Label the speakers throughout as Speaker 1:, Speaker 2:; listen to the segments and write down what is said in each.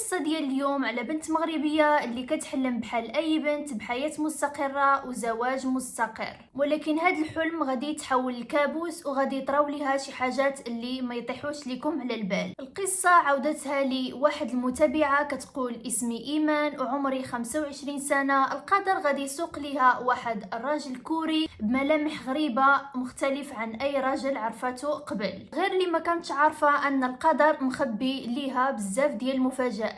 Speaker 1: القصة ديال اليوم على بنت مغربية اللي كتحلم بحال اي بنت بحياة مستقرة وزواج مستقر، ولكن هاد الحلم غادي يتحول لكابوس وغادي يطراو ليها شي حاجات اللي ما يطيحوش ليكم على البال. القصة عودتها لي واحد المتابعة كتقول اسمي ايمان وعمري 25 سنة. القدر غادي يسوق ليها واحد الراجل كوري بملامح غريبة مختلف عن اي راجل عرفته قبل، غير اللي ما كانتش عارفة ان القدر مخبي ليها بزاف ديال المفاجآت.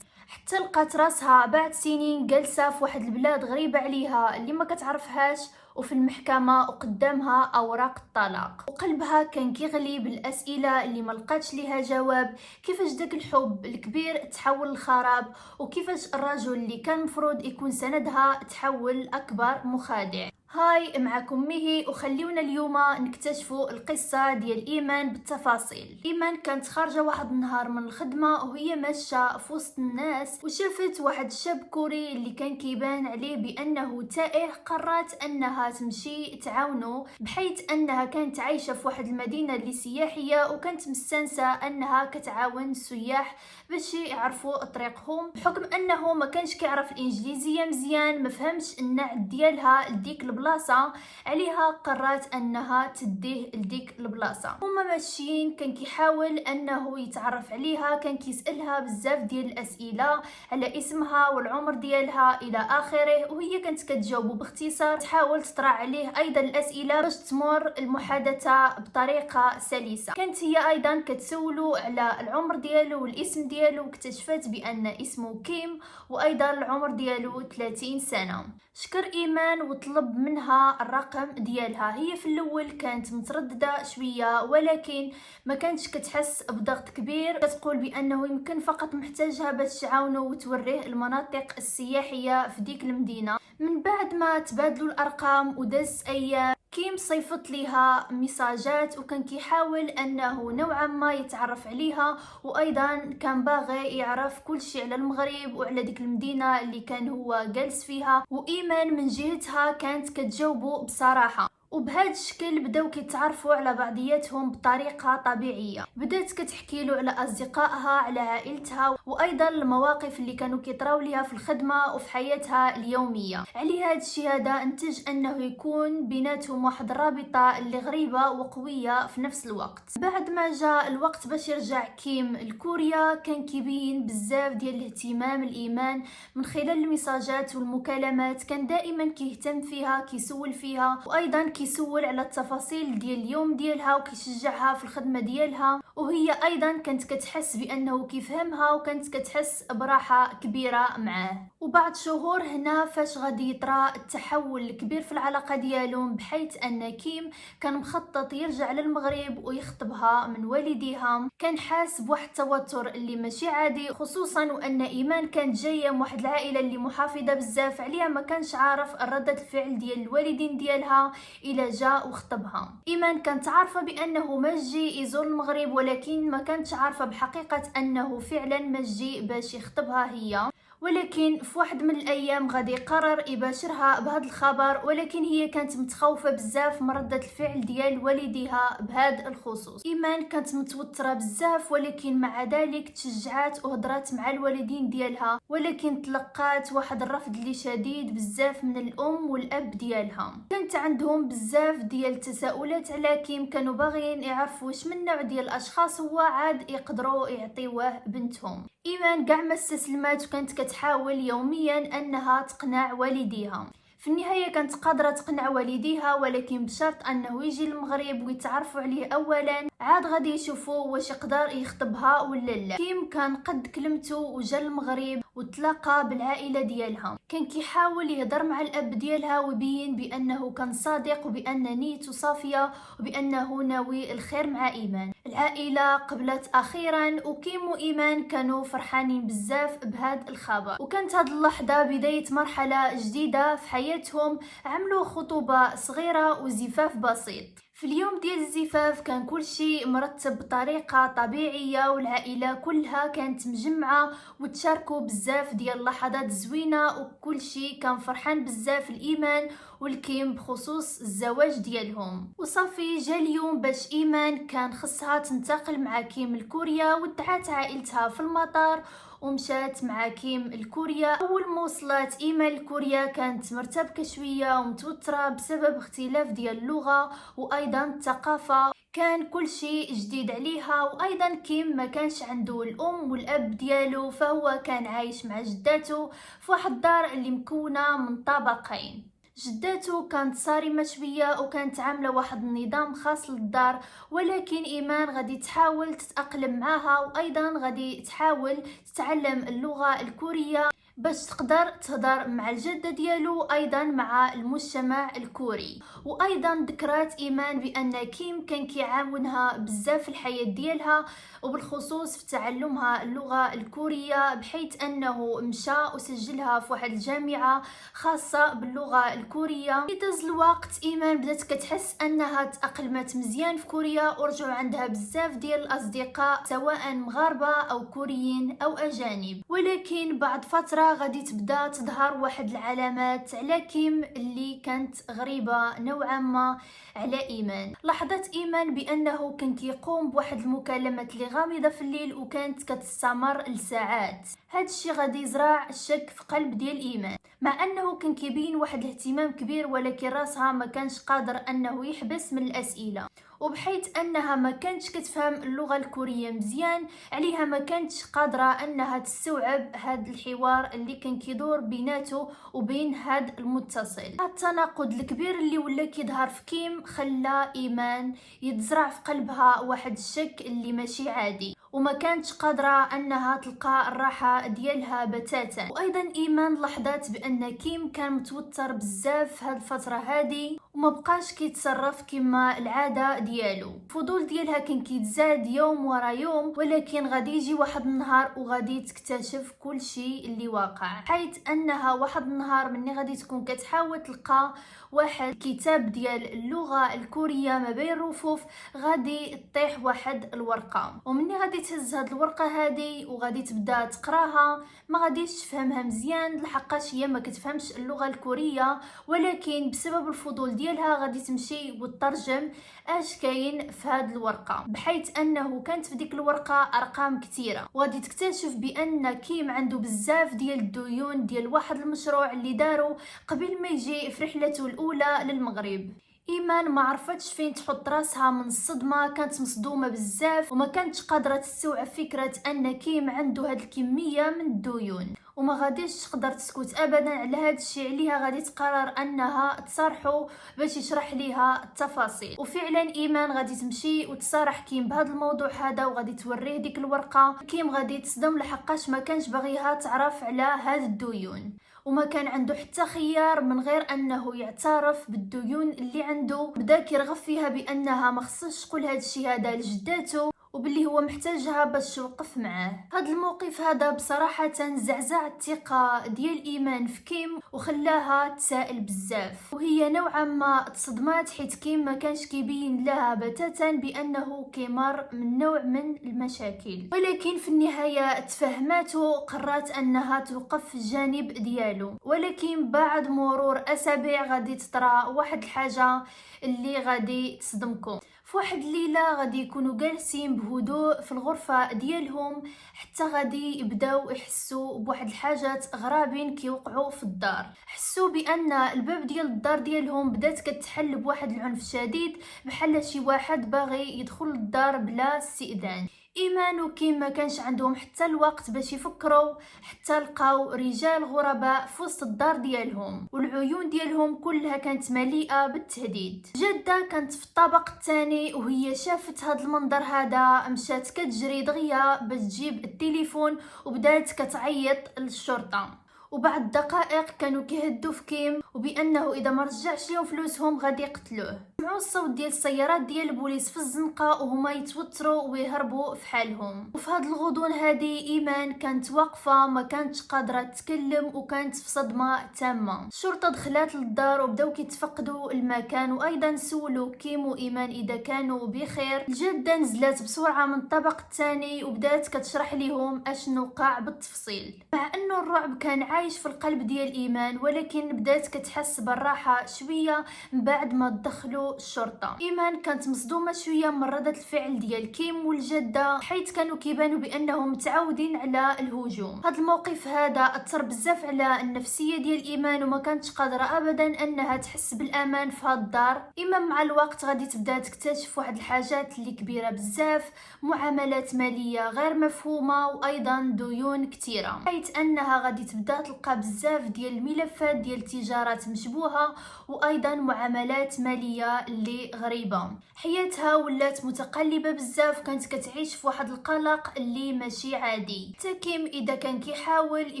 Speaker 1: حتى لقات راسها بعد سنين جالسه في واحد البلاد غريبه عليها اللي ما كتعرفهاش، وفي المحكمه وقدامها اوراق الطلاق، وقلبها كان كيغلي بالاسئله اللي ما لقاتش ليها جواب. كيفاش داك الحب الكبير تحول لخراب، وكيفاش الرجل اللي كان مفروض يكون سندها تحول اكبر مخادع. هاي معكم ميهي، وخليونا اليوم نكتشفوا القصة ديال إيمان بالتفاصيل. إيمان كانت خارجة واحد النهار من الخدمة وهي ماشية في وسط الناس وشافت واحد الشاب كوري اللي كان كيبان عليه بأنه تائه. قررت أنها تمشي تعاونو، بحيث أنها كانت عايشة في واحد المدينة اللي سياحية وكانت مستانسة أنها كتعاون السياح باش يعرفوا طريقهم. بحكم أنه ما كانش كيعرف الإنجليزية مزيان ما فهمش النعت ديالها لديك البلاصه، عليها قررت انها تديه لديك البلاصه. هما ماشيين كان كيحاول انه يتعرف عليها، كان كيسالها بزاف ديال الاسئله على اسمها والعمر ديالها الى اخره، وهي كانت كتجاوبه باختصار، تحاول تطرح عليه ايضا الاسئله باش تمر المحادثه بطريقه سلسه. كانت هي ايضا كتسولو على العمر ديالو والاسم ديالو، واكتشفت بان اسمه كيم وايضا العمر ديالو 30 سنه. شكر ايمان وطلب منها الرقم ديالها. هي في الاول كانت متردده شويه ولكن ما كانتش كتحس بضغط كبير، كتقول بانه يمكن فقط محتاجها باش تعاونه وتوريه المناطق السياحيه في ديك المدينه. من بعد ما تبادلوا الارقام ودز ايام، كيم صيفط ليها ميساجات وكان كيحاول انه نوعا ما يتعرف عليها، وايضا كان باغي يعرف كل شيء على المغرب وعلى ديك المدينه اللي كان هو جالس فيها. وايمان من جهتها كانت كتجاوبه بصراحه، وبهذا الشكل بداو كيتعرفوا على بعضياتهم بطريقه طبيعيه. بدات كتحكي له على اصدقائها، على عائلتها، وايضا المواقف اللي كانوا كيطراو ليها في الخدمه وفي حياتها اليوميه. على هذا الشيء هذا انتج انه يكون بيناتهم واحد الرابطه اللي غريبه وقويه في نفس الوقت. بعد ما جاء الوقت باش يرجع كيم لكوريا، كان كيبين بزاف ديال الاهتمام الايمان من خلال الميساجات والمكالمات. كان دائما كيهتم فيها، كيسول فيها، وايضا كيسول على التفاصيل ديال اليوم ديالها وكيشجعها في الخدمه ديالها. وهي ايضا كانت كتحس بانه كيفهمها وكانت كتحس براحه كبيره معاه. وبعد شهور هنا فاش غادي يطرا التحول الكبير في العلاقه ديالهم، بحيث ان كيم كان مخطط يرجع للمغرب ويخطبها من والديها. كان حاس بواحد التوتر اللي ماشي عادي، خصوصا وان ايمان كانت جايه من واحد العائله اللي محافظه بزاف عليها، ما كانش عارف ردة الفعل ديال الوالدين ديالها الى جاء وخطبها. ايمان كانت عارفه بانه مجي يزور المغرب، ولكن ما كانتش عارفه بحقيقه انه فعلا مجي باش يخطبها هي. ولكن في واحد من الايام غادي يقرر يباشرها بهذا الخبر، ولكن هي كانت متخوفه بزاف من رده الفعل ديال والديها بهذا الخصوص. ايمان كانت متوتره بزاف، ولكن مع ذلك تشجعات وهضرات مع الوالدين ديالها، ولكن تلقات واحد الرفض اللي شديد بزاف من الام والاب ديالها. كانت عندهم بزاف ديال التساؤلات على كيم، كانوا باغيين يعرفوا واش من نوع ديال الاشخاص هو عاد يقدروا يعطيوه بنتهم. ايمان كاع ما استسلمت وكانت كتحاول يوميا انها تقنع والديها. في النهاية كانت قادرة تقنع والديها، ولكن بشرط انه يجي للمغرب ويتعرفوا عليه اولا، عاد غادي يشوفوا واش يقدر يخطبها ولا لا. كيم كان قد كلمته وجا للمغرب وتلاقى بالعائلة ديالها. كان كيحاول يهضر مع الاب ديالها ويبين بانه كان صادق وبان نيته صافية وبانه ناوي الخير مع ايمان. العائلة قبلت اخيرا، وكيم وايمان كانوا فرحانين بزاف بهذا الخبر. وكانت هذه اللحظة بداية مرحلة جديدة في حياتهم. عملوا خطوبة صغيرة وزفاف بسيط. في اليوم ديال الزفاف كان كل شيء مرتب بطريقة طبيعية، والعائلة كلها كانت مجمعة وتشاركوا بزاف ديال اللحظات زوينة، وكل شيء كان فرحان بزاف الإيمان والكيم بخصوص الزواج ديالهم. وصافي جا اليوم باش إيمان كان خصها تنتقل مع كيم لكوريا، ودعات عائلتها في المطار ومشات مع كيم لكوريا. اول ما وصلت ايمان لكوريا كانت مرتبكه شويه ومتوتره بسبب اختلاف ديال اللغه وايضا الثقافه، كان كل شيء جديد عليها. وايضا كيم ما كانش عنده الام والاب ديالو، فهو كان عايش مع جداته في واحد الدار اللي مكونه من طابقين. جدته كانت صارمة شوية وكانت عاملة واحد النظام خاص للدار، ولكن إيمان غادي تحاول تتأقلم معها وأيضا غادي تحاول تتعلم اللغة الكورية باش تقدر تهضر مع الجدة ديالو ايضا مع المجتمع الكوري. وايضا ذكرات ايمان بان كيم كان كيعاونها بزاف في الحياة ديالها وبالخصوص في تعلمها اللغة الكورية، بحيث انه مشى وسجلها في واحد الجامعة خاصة باللغة الكورية. في داز الوقت ايمان بدات كتحس انها تأقلمت مزيان في كوريا ورجعوا عندها بزاف ديال الاصدقاء سواء مغاربة او كوريين او اجانب. ولكن بعد فترة غادي تبدا تظهر واحد العلامات على كيم اللي كانت غريبة نوعا ما على ايمان. لاحظت ايمان بانه كان كيقوم بواحد المكالمات اللي غامضة في الليل وكانت كتستمر لساعات. هاد الشيء غادي يزرع الشك في قلب ديال ايمان، مع انه كان كيبين واحد الاهتمام كبير ولكن راسها ما كانش قادر انه يحبس من الاسئله. وبحيث انها ما كانتش كتفهم اللغه الكوريه مزيان عليها ما كانتش قادره انها تستوعب هاد الحوار اللي كان كيدور بيناته وبين هاد المتصل. التناقض الكبير اللي ولا كيظهر في كيم خلى ايمان يتزرع في قلبها واحد الشك اللي ماشي عادي، وما كانتش قادرة انها تلقى الراحة ديالها بتاتا. وايضا ايمان لاحظت بان كيم كان متوتر بزاف هاد الفترة هادي وما بقاش كيتصرف كما العادة ديالو. الفضول ديالها كان كيتزاد يوم ورا يوم، ولكن غادي يجي واحد النهار وغادي تكتشف كل شيء اللي واقع، حيث انها واحد النهار مني غادي تكون كتحاول تلقى واحد كتاب ديال اللغة الكورية ما بين الرفوف، غادي تطيح واحد الورقة ومني غادي تهز هاد الورقة هادي وغادي تبدا تقراها ما غاديش تفهمها مزيان لحقاش هي ما كتفهمش اللغة الكورية، ولكن بسبب الفضول ديالها غادي تمشي وتترجم اش كاين في هاد الورقة، بحيث انه كانت في ديك الورقة ارقام كثيرة. وغادي تكتشف بان كيم عنده بزاف ديال الديون ديال واحد المشروع اللي دارو قبل ما يجي في رحلته الاولى للمغرب. ايمان ما عرفتش فين تحط راسها من الصدمه، كانت مصدومه بزاف وما كانتش قادره تستوعب فكره ان كيم عنده هاد الكميه من الديون، وما غاديش تقدر تسكت ابدا على هذا الشيء. عليها غادي تقرر انها تصارحه باش يشرح ليها التفاصيل. وفعلا ايمان غادي تمشي وتصارح كيم بهذا الموضوع هذا وغادي توريه ديك الورقه. كيم غادي تصدم لحقاش ما كانش باغيها تعرف على هاد الديون وما كان عنده حتى خيار من غير انه يعترف بالديون اللي عنده. بدا كيرغب فيها بانها ما خصش تقول هذا الشيء هذا لجداته وباللي هو محتاجها باش توقف معاه. هذا الموقف هذا بصراحة زعزع الثقة ديال ايمان في كيم وخلاها تسائل بزاف، وهي نوعا ما تصدمات حيت كيم ما كانش كيبين لها بتاتا بانه كيمر من نوع من المشاكل. ولكن في النهاية تفهماته قررت انها توقف في الجانب ديالو. ولكن بعد مرور اسابيع غادي تطرى واحد الحاجة اللي غادي تصدمكم. في واحد الليله غادي يكونوا جالسين بهدوء في الغرفه ديالهم حتى غادي يبداو يحسوا بواحد الحاجات غرابين كيوقعوا في الدار. حسوا بان الباب ديال الدار ديالهم بدات كتحل بواحد العنف شديد بحال شي واحد باغي يدخل للدار بلا استئذان. ايمان وكيم ما كانش عندهم حتى الوقت باش يفكروا حتى لقاو رجال غرباء في وسط الدار ديالهم والعيون ديالهم كلها كانت مليئه بالتهديد. جده كانت في الطابق الثاني وهي شافت هذا المنظر هذا مشات كتجري دغيا باش تجيب التليفون وبدات كتعيط للشرطه. وبعد دقائق كانوا كيهدوا في كيم وبانه اذا ما رجعش لهم فلوسهم غادي يقتلوه. سمعوا الصوت ديال السيارات ديال البوليس في الزنقه وهما يتوتروا ويهربوا في حالهم. وفي هذا الغضون هذه ايمان كانت واقفه ما كانتش قادره تتكلم وكانت في صدمه تامه. الشرطه دخلت للدار وبداو كيتفقدوا المكان وايضا سولوا كيم وايمان اذا كانوا بخير. الجده نزلت بسرعه من الطابق الثاني وبدات كتشرح لهم اشنو وقع بالتفصيل. مع انه الرعب كان عايش في القلب ديال ايمان، ولكن بدات كتحس بالراحه شويه من بعد ما دخلوا الشرطه. ايمان كانت مصدومه شويه من رده الفعل ديال كيم والجده، حيث كانوا كيبانوا بانهم متعودين على الهجوم. هذا الموقف هذا اثر بزاف على النفسيه ديال ايمان، وما كانتش قادره ابدا انها تحس بالامان في هذا الدار. ايمان مع الوقت غادي تبدا تكتشف واحد الحاجات اللي كبيره بزاف، معاملات ماليه غير مفهومه، وايضا ديون كثيره، حيث انها غادي تبدا تلقى بزاف ديال الملفات ديال تجارات مشبوهه، وايضا معاملات ماليه اللي غريبه. حياتها ولات متقلبه بزاف، كانت كتعيش في واحد القلق اللي ماشي عادي. حتى كيم اذا كان كيحاول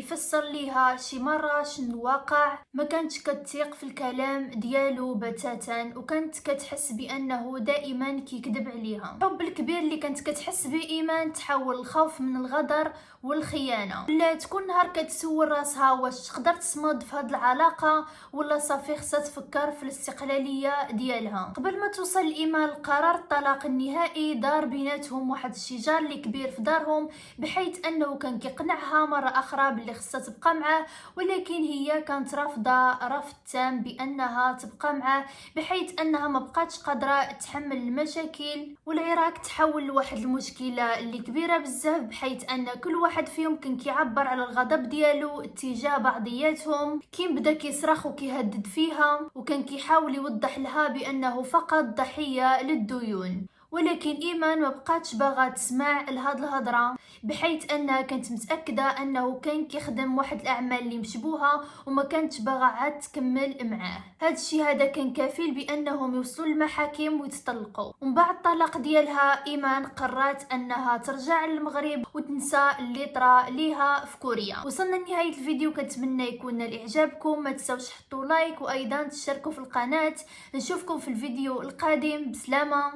Speaker 1: يفسر ليها شي مره شنو واقع، ما كانتش كتثيق في الكلام ديالو بتاتا، وكانت كتحس بانه دائما كيكذب عليها. الحب الكبير اللي كانت كتحس به ايمان تحول الخوف من الغدر والخيانه، ولات كل نهار كتسول راسها واش تقدر تصمد في هذه العلاقه ولا صافي خصها تفكر في الاستقلاليه ديالها. قبل ما توصل ايمان لقرار الطلاق النهائي، دار بيناتهم واحد الشجار اللي كبير في دارهم، بحيث انه كان كيقنعها مره اخرى باللي خصها تبقى معاه، ولكن هي كانت رافضه رفض تام بانها تبقى معاه، بحيث انها ما بقاتش قادره تحمل المشاكل. والعراك تحول لواحد المشكله اللي كبيره بزاف، بحيث ان كل واحد فيهم كان كيعبر على الغضب ديالو اتجاه بعضياتهم. كيم بدا كيصرخ وكيهدد فيها، وكان كيحاول يوضح لها بانه فقط ضحيه للديون، ولكن ايمان ما بقاتش باغا تسمع لهاد الهضره، بحيث انها كانت متاكده انه كان كيخدم واحد الاعمال اللي مشبوهه، وما كانتش باغا عاد تكمل معاه. هاد الشيء هذا كان كفيل بانهم يوصلوا للمحاكم ويتطلقوا. ومن بعد الطلاق ديالها ايمان قررت انها ترجع للمغرب وتنسى اللي طرا ليها في كوريا. وصلنا لنهايه الفيديو، كنتمنى يكون الاعجابكم، ما تنساوش تحطوا لايك وايضا تشتركوا في القناه. نشوفكم في الفيديو القادم، بسلامه.